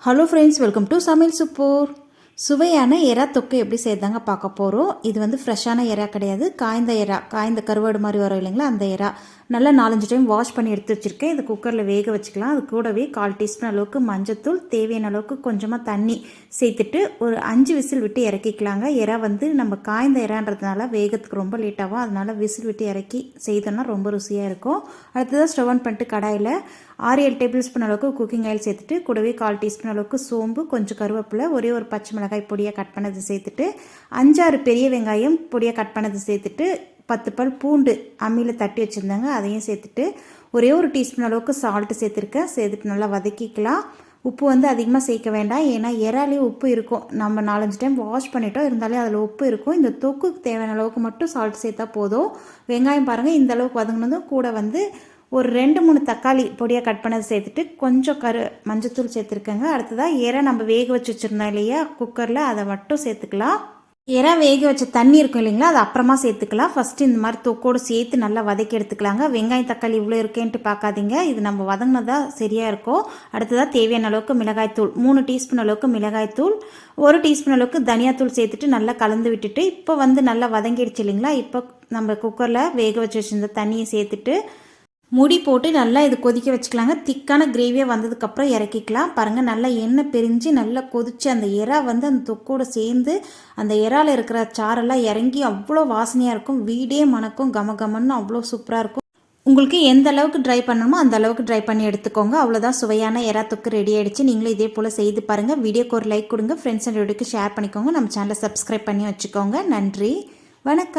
Hello friends, welcome to சமையல் super. சுவையான எறா தொக்கு எப்படி செய்யறதாங்க பார்க்க போகிறோம். இது வந்து ஃப்ரெஷ்ஷான எறா கிடையாது, காய்ந்த எறா, காய்ந்த கருவாடு மாதிரி வரும் இல்லைங்களா, அந்த எறா நல்லா 4-5 டைம் வாஷ் பண்ணி எடுத்து வச்சுருக்கேன். இது குக்கரில் வேக வச்சுக்கலாம். அது கூடவே 1/4 டீஸ்பூன் அளவுக்கு மஞ்சத்தூள், தேவையான அளவுக்கு கொஞ்சமாக தண்ணி சேர்த்துட்டு ஒரு 5 விசில் விட்டு இறக்கிக்கலாங்க. எறா வந்து நம்ம காய்ந்த எறான்றதுனால வேகத்துக்கு ரொம்ப லேட்டாகும், அதனால் விசில் விட்டு இறக்கி செய்தோன்னா ரொம்ப ருசியாக இருக்கும். அடுத்ததாக ஸ்டவ் ஆன் பண்ணிட்டு கடாயில் 6-7 டேபிள் ஸ்பூன் அளவுக்கு குக்கிங் ஆயில் சேர்த்துட்டு கூடவே 1/4 டீஸ்பூன் அளவுக்கு சோம்பு, கொஞ்சம் கருவேப்பிலை, ஒரே ஒரு பச்சை மிளகாய் பொடியாக கட் பண்ணது சேர்த்துட்டு 5-6 பெரிய வெங்காயம் பொடியாக கட் பண்ணது சேர்த்துட்டு 10 பல் பூண்டு அம்மியில் தட்டி வச்சுருந்தாங்க, அதையும் சேர்த்துட்டு ஒரே ஒரு டீஸ்பூன் அளவுக்கு சால்ட்டு சேர்த்துருக்கேன். சேர்த்துட்டு நல்லா வதக்கிக்கலாம். உப்பு வந்து அதிகமாக சேர்க்க வேண்டாம், ஏன்னா இறாலே உப்பு இருக்கும். நம்ம 4-5 டைம் வாஷ் பண்ணிட்டோம், இருந்தாலே அதில் உப்பு இருக்கும். இந்த தொக்குக்கு தேவையான அளவுக்கு மட்டும் சால்ட் சேர்த்தா போதும். வெங்காயம் பாருங்கள் இந்த அளவுக்கு வதங்கினதும் கூட வந்து ஒரு 2-3 தக்காளி பொடியாக கட் பண்ணதை சேர்த்துட்டு கொஞ்சம் மஞ்சத்தூள் சேர்த்துருக்கேங்க. அடுத்ததாக எறா நம்ம வேக வச்சு வச்சுருந்தோம் இல்லையா குக்கரில், அதை மட்டும் சேர்த்துக்கலாம். எறா வேக வச்ச தண்ணி இருக்கும் இல்லைங்களா, அது அப்புறமா சேர்த்துக்கலாம். ஃபஸ்ட்டு இந்த மாதிரி தொக்கோடு சேர்த்து நல்லா வதக்கி எடுத்துக்கலாங்க. வெங்காயம் தக்காளி இவ்வளோ இருக்கேன்ட்டு பார்க்காதீங்க, இது நம்ம வதங்கினதா சரியாக இருக்கும். அடுத்ததாக தேவையான அளவுக்கு மிளகாய்த்தூள், 3 டீஸ்பூன் அளவுக்கு மிளகாய்த்தூள், 1 டீஸ்பூன் அளவுக்கு தனியாத்தூள் சேர்த்துட்டு நல்லா கலந்து விட்டுட்டு இப்போ வந்து நல்லா வதங்கிடுச்சு இல்லைங்களா, இப்போ நம்ம குக்கரில் வேக வச்சு வச்சுருந்த தண்ணியை சேர்த்துட்டு மூடி போட்டு நல்லா இது கொதிக்க வச்சுக்கலாங்க. திக்கான கிரேவியாக வந்ததுக்கப்புறம் இறக்கிக்கலாம். பாருங்கள் நல்லா எண்ணெய் பிரிஞ்சு நல்லா கொதித்து அந்த எறா வந்து அந்த தொக்கோடு சேர்ந்து அந்த எறாவில் இருக்கிற சாரெல்லாம் இறங்கி அவ்வளோ வாசனையாக இருக்கும். வீடே மணக்கும், கமன்னு அவ்வளோ சூப்பராக இருக்கும். உங்களுக்கு எந்த அளவுக்கு ட்ரை பண்ணணுமோ அந்த அளவுக்கு ட்ரை பண்ணி எடுத்துக்கோங்க. அவ்வளோதான், சுவையான எறா தொக்கு ரெடி ஆகிடுச்சு. நீங்களும் இதே போல் செய்து பாருங்கள். வீடியோக்கு ஒரு லைக் கொடுங்க, ஃப்ரெண்ட்ஸ் அண்ட் வீடியோக்கு ஷேர் பண்ணிக்கோங்க. நம்ம சேனலை சப்ஸ்கிரைப் பண்ணி வச்சுக்கோங்க. நன்றி, வணக்கம்.